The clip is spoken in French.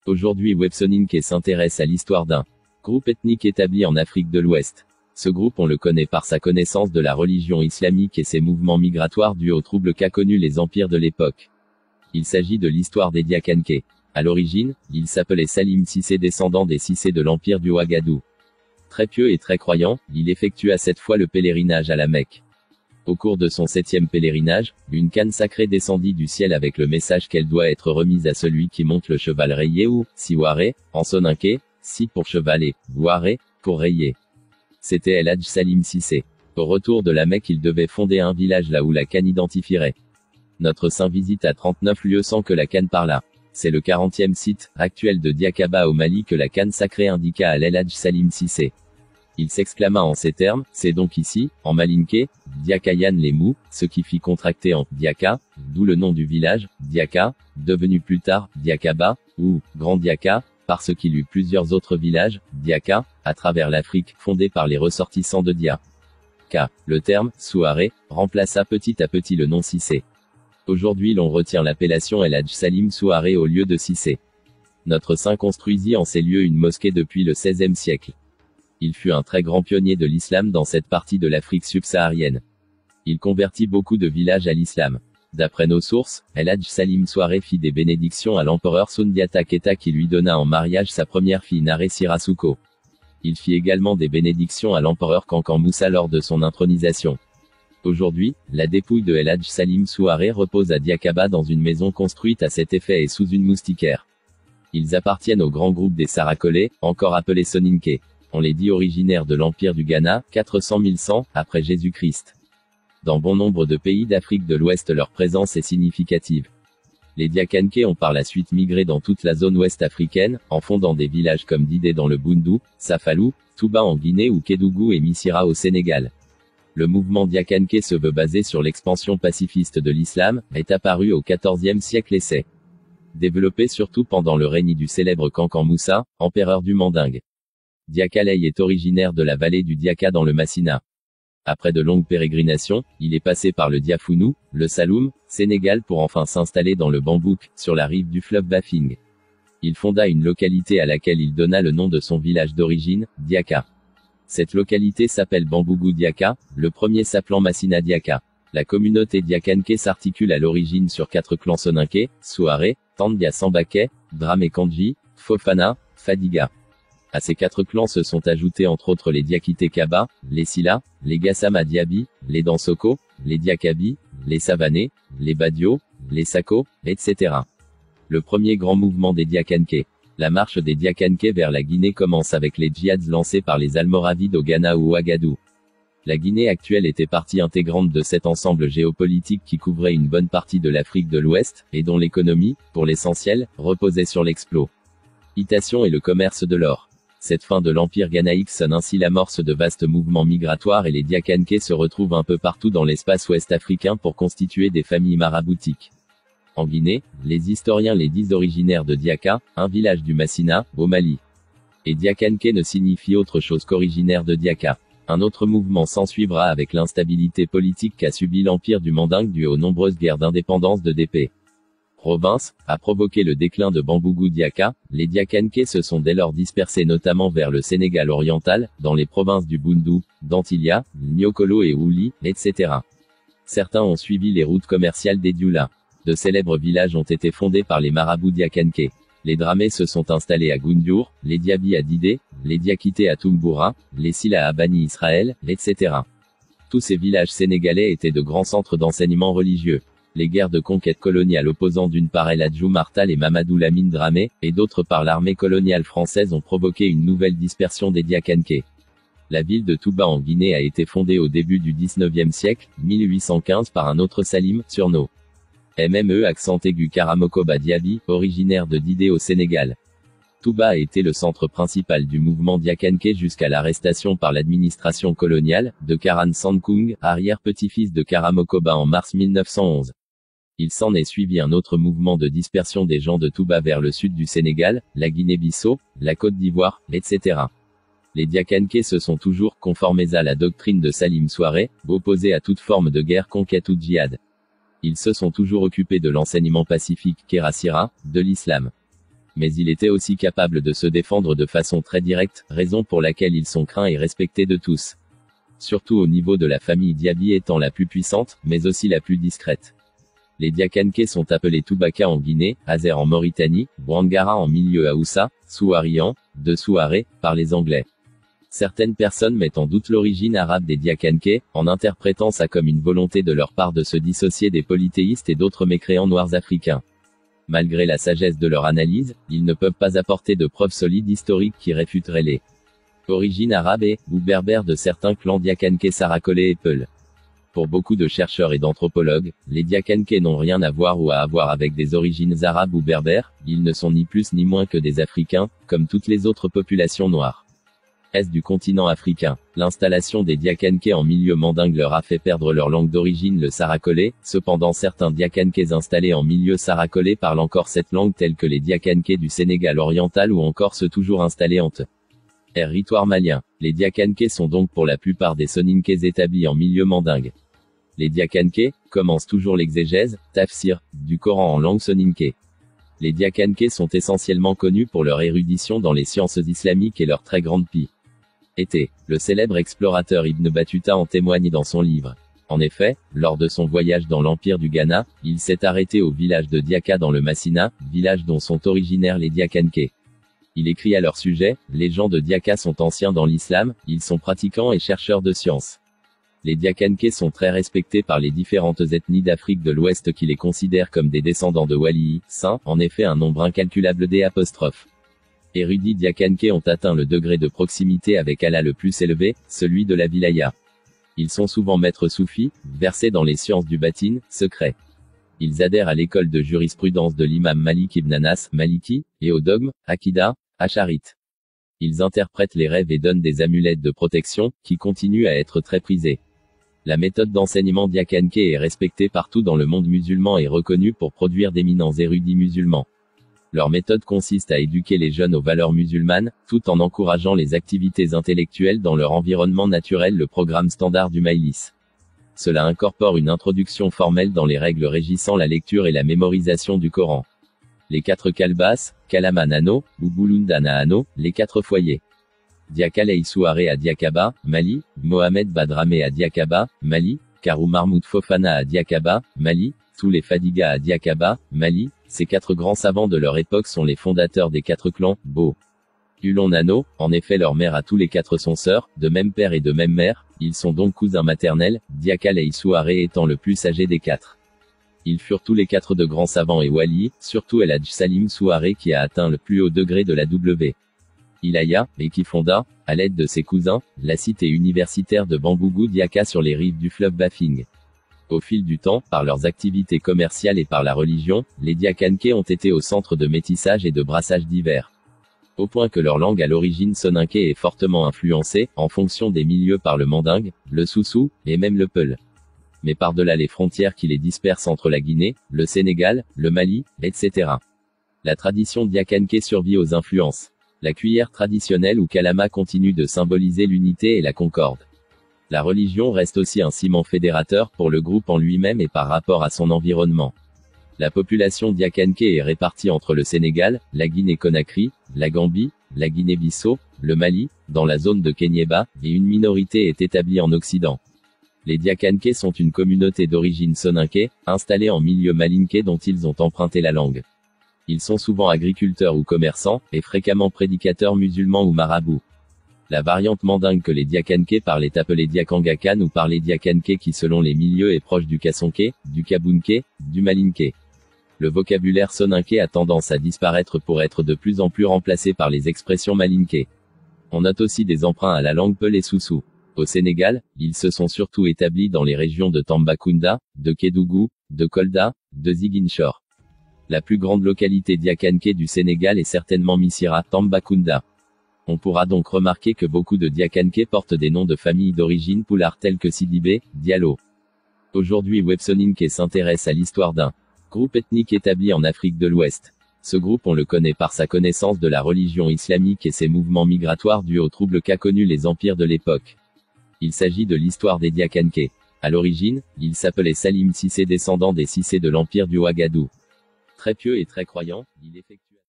Aujourd'hui Websoninke s'intéresse à l'histoire d'un groupe ethnique établi en Afrique de l'Ouest. Ce groupe on le connaît par sa connaissance de la religion islamique et ses mouvements migratoires dus aux troubles qu'a connus les empires de l'époque. Il s'agit de l'histoire des Diakanké. À l'origine, il s'appelait Salim Cissé, descendant des Cissé de l'empire du Ouagadou. Très pieux et très croyant, il effectua cette fois le pèlerinage à la Mecque. Au cours de son 7e pèlerinage, une canne sacrée descendit du ciel avec le message qu'elle doit être remise à celui qui monte le cheval rayé ou siwaré, en soninké, si pour cheval et waré, pour rayé. C'était El Hadj Salim Cissé. Au retour de la Mecque, il devait fonder un village là où la canne identifierait. Notre saint visite à 39 lieues sans que la canne parlât. C'est le 40e site, actuel de Diakaba au Mali, que la canne sacrée indiqua à El Hadj Salim Cissé. Il s'exclama en ces termes, c'est donc ici, en malinké, Diakayan les mous, ce qui fit contracter en Diaka, d'où le nom du village, Diaka, devenu plus tard, Diakaba, ou Grand Diaka, parce qu'il eut plusieurs autres villages, Diaka, à travers l'Afrique, fondés par les ressortissants de Diaka. Le terme, Souaré, remplaça petit à petit le nom Cissé. Aujourd'hui l'on retient l'appellation El Hadj Salim Souaré au lieu de Cissé. Notre saint construisit en ces lieux une mosquée depuis le XVIe siècle. Il fut un très grand pionnier de l'islam dans cette partie de l'Afrique subsaharienne. Il convertit beaucoup de villages à l'islam. D'après nos sources, El Hadj Salim Souaré fit des bénédictions à l'empereur Soundiata Keita qui lui donna en mariage sa première fille Naré Sirasuko. Il fit également des bénédictions à l'empereur Kankan Moussa lors de son intronisation. Aujourd'hui, la dépouille de El Hadj Salim Souaré repose à Diakaba dans une maison construite à cet effet et sous une moustiquaire. Ils appartiennent au grand groupe des Sarakolé, encore appelés Soninké. On les dit originaires de l'Empire du Ghana, 400 après Jésus-Christ. Dans bon nombre de pays d'Afrique de l'Ouest leur présence est significative. Les Diakanké ont par la suite migré dans toute la zone ouest africaine, en fondant des villages comme Didé dans le Boundou, Safalou, Touba en Guinée ou Kédougou et Missira au Sénégal. Le mouvement Diakanké se veut basé sur l'expansion pacifiste de l'islam, est apparu au XIVe siècle et s'est développé surtout pendant le règne du célèbre Kankan Moussa, empereur du Mandingue. Diakaley est originaire de la vallée du Diaka dans le Massina. Après de longues pérégrinations, il est passé par le Diafounou, le Saloum, Sénégal pour enfin s'installer dans le Bambouk, sur la rive du fleuve Bafing. Il fonda une localité à laquelle il donna le nom de son village d'origine, Diaka. Cette localité s'appelle Bambougou Diaka, le premier s'appelant Massina Diaka. La communauté Diakanké s'articule à l'origine sur 4 clans soninké, Souaré, Tandia Sambaké, Dramé Kandji, Fofana, Fadiga. À ces 4 clans se sont ajoutés entre autres les Diakité Kaba, les Sila, les Gassama Diaby, les Dansoko, les Diakabi, les Savanés, les Badio, les Sako, etc. Le premier grand mouvement des Diakanké. La marche des Diakanké vers la Guinée commence avec les djihads lancés par les Almoravides au Ghana ou Ouagadou. La Guinée actuelle était partie intégrante de cet ensemble géopolitique qui couvrait une bonne partie de l'Afrique de l'Ouest, et dont l'économie, pour l'essentiel, reposait sur l'exploitation et le commerce de l'or. Cette fin de l'empire ghanaïque sonne ainsi l'amorce de vastes mouvements migratoires et les Diakanké se retrouvent un peu partout dans l'espace ouest africain pour constituer des familles maraboutiques. En Guinée, les historiens les disent originaires de Diaka, un village du Massina, au Mali. Et Diakanké ne signifie autre chose qu'originaire de Diaka. Un autre mouvement s'ensuivra avec l'instabilité politique qu'a subi l'empire du Mandingue due aux nombreuses guerres d'indépendance de DP. Province, a provoqué le déclin de Bambougou Diaka, les Diakanké se sont dès lors dispersés notamment vers le Sénégal oriental, dans les provinces du Boundou, d'Antilia, Niokolo et Ouli, etc. Certains ont suivi les routes commerciales des Dioula. De célèbres villages ont été fondés par les marabouts Diakanké. Les Dramés se sont installés à Goundiour, les Diaby à Didé, les Diakité à Toumboura, les Sila à Bani Israël, etc. Tous ces villages sénégalais étaient de grands centres d'enseignement religieux. Les guerres de conquête coloniale opposant d'une part El Hadj Martal et Mamadou Lamine Dramé, et d'autre part l'armée coloniale française ont provoqué une nouvelle dispersion des Diakanké. La ville de Touba en Guinée a été fondée au début du XIXe siècle, 1815 par un autre Salim, surnom MME accent aigu Karamokoba Diaby, originaire de Didé au Sénégal. Touba a été le centre principal du mouvement Diakanké jusqu'à l'arrestation par l'administration coloniale, de Karan Sankung, arrière-petit-fils de Karamokoba en mars 1911. Il s'en est suivi un autre mouvement de dispersion des gens de Touba vers le sud du Sénégal, la Guinée-Bissau, la Côte d'Ivoire, etc. Les Diakanké se sont toujours conformés à la doctrine de Salim Souaré, opposés à toute forme de guerre, conquête ou djihad. Ils se sont toujours occupés de l'enseignement pacifique, Kérasira, de l'islam. Mais il était aussi capable de se défendre de façon très directe, raison pour laquelle ils sont craints et respectés de tous. Surtout au niveau de la famille Diaby étant la plus puissante, mais aussi la plus discrète. Les Diakanké sont appelés Toubaka en Guinée, Azer en Mauritanie, Ouangara en milieu Haoussa, Souarian, de Souaré, par les Anglais. Certaines personnes mettent en doute l'origine arabe des Diakanké, en interprétant ça comme une volonté de leur part de se dissocier des polythéistes et d'autres mécréants noirs africains. Malgré la sagesse de leur analyse, ils ne peuvent pas apporter de preuves solides historiques qui réfuteraient les origines arabes ou berbères de certains clans Diakanké Sarakolé et Peul. Pour beaucoup de chercheurs et d'anthropologues, les Diakanké n'ont rien à voir ou à avoir avec des origines arabes ou berbères, ils ne sont ni plus ni moins que des Africains, comme toutes les autres populations noires. Est du continent africain. L'installation des Diakanké en milieu mandingue leur a fait perdre leur langue d'origine le sarakolé, cependant certains Diakanké installés en milieu sarakolé parlent encore cette langue tels que les Diakanké du Sénégal oriental ou encore ceux toujours installés en territoire malien. Les Diakanké sont donc pour la plupart des Soninkés établis en milieu mandingue. Les Diakanké commencent toujours l'exégèse, tafsir, du Coran en langue soninké. Les Diakanké sont essentiellement connus pour leur érudition dans les sciences islamiques et leur très grande piété. Le célèbre explorateur Ibn Battuta en témoigne dans son livre. En effet, lors de son voyage dans l'empire du Ghana, il s'est arrêté au village de Diaka dans le Massina, village dont sont originaires les Diakanké. Il écrit à leur sujet, les gens de Diaka sont anciens dans l'islam, ils sont pratiquants et chercheurs de sciences. Les Diakanké sont très respectés par les différentes ethnies d'Afrique de l'Ouest qui les considèrent comme des descendants de Wali'i, saints, en effet un nombre incalculable d'apostrophes. Érudits Diakanké ont atteint le degré de proximité avec Allah le plus élevé, celui de la wilaya. Ils sont souvent maîtres soufis, versés dans les sciences du batin, secret. Ils adhèrent à l'école de jurisprudence de l'imam Malik ibn Anas, Maliki, et au dogme, Akida, Acharit. Ils interprètent les rêves et donnent des amulettes de protection, qui continuent à être très prisées. La méthode d'enseignement Diakanké est respectée partout dans le monde musulman et reconnue pour produire d'éminents érudits musulmans. Leur méthode consiste à éduquer les jeunes aux valeurs musulmanes, tout en encourageant les activités intellectuelles dans leur environnement naturel. Le programme standard du Majlis. Cela incorpore une introduction formelle dans les règles régissant la lecture et la mémorisation du Coran. Les 4 kalbas, Kalama Nano, ou Bulunda Nahano, les 4 foyers. Diakalei Souaré à Diakaba, Mali, Mohamed Badramé à Diakaba, Mali, Karou Mahmoud Fofana à Diakaba, Mali, tous les Fadiga à Diakaba, Mali. Ces 4 grands savants de leur époque sont les fondateurs des 4 clans, Bo. Ulon Nano, en effet leur mère à tous les 4 sont sœurs, de même père et de même mère, ils sont donc cousins maternels, Diakalei Souaré étant le plus âgé des 4. Ils furent tous les 4 de grands savants et wali, surtout El Hadj Salim Souaré qui a atteint le plus haut degré de la wilaya, et qui fonda, à l'aide de ses cousins, la cité universitaire de Bambougou Diaka sur les rives du fleuve Bafing. Au fil du temps, par leurs activités commerciales et par la religion, les Diakanké ont été au centre de métissage et de brassage divers. Au point que leur langue à l'origine soninké est fortement influencée, en fonction des milieux par le mandingue, le soussou, et même le peul. Mais par-delà les frontières qui les dispersent entre la Guinée, le Sénégal, le Mali, etc. La tradition Diakanké survit aux influences. La cuillère traditionnelle ou kalama continue de symboliser l'unité et la concorde. La religion reste aussi un ciment fédérateur pour le groupe en lui-même et par rapport à son environnement. La population Diakanké est répartie entre le Sénégal, la Guinée-Conakry, la Gambie, la Guinée-Bissau, le Mali, dans la zone de Kéniéba, et une minorité est établie en Occident. Les Diakanké sont une communauté d'origine soninké, installée en milieu malinké dont ils ont emprunté la langue. Ils sont souvent agriculteurs ou commerçants, et fréquemment prédicateurs musulmans ou marabouts. La variante mandingue que les Diakanké parlent est appelée Diakangakan ou par les Diakanké qui selon les milieux est proche du Kassonké, du Kabounké, du Malinké. Le vocabulaire soninké a tendance à disparaître pour être de plus en plus remplacé par les expressions malinké. On note aussi des emprunts à la langue peul et soussou. Au Sénégal, ils se sont surtout établis dans les régions de Tambacounda, de Kédougou, de Kolda, de Ziguinchor. La plus grande localité Diakanké du Sénégal est certainement Missira, Tambacounda. On pourra donc remarquer que beaucoup de Diakanké portent des noms de familles d'origine poulard tels que Sidibé, Diallo. Aujourd'hui Websoninké s'intéresse à l'histoire d'un groupe ethnique établi en Afrique de l'Ouest. Ce groupe on le connaît par sa connaissance de la religion islamique et ses mouvements migratoires dus aux troubles qu'a connus les empires de l'époque. Il s'agit de l'histoire des Diakanké. À l'origine, il s'appelait Salim Cissé descendant des Cissé de l'empire du Ouagadou. Très pieux et très croyant, il effectue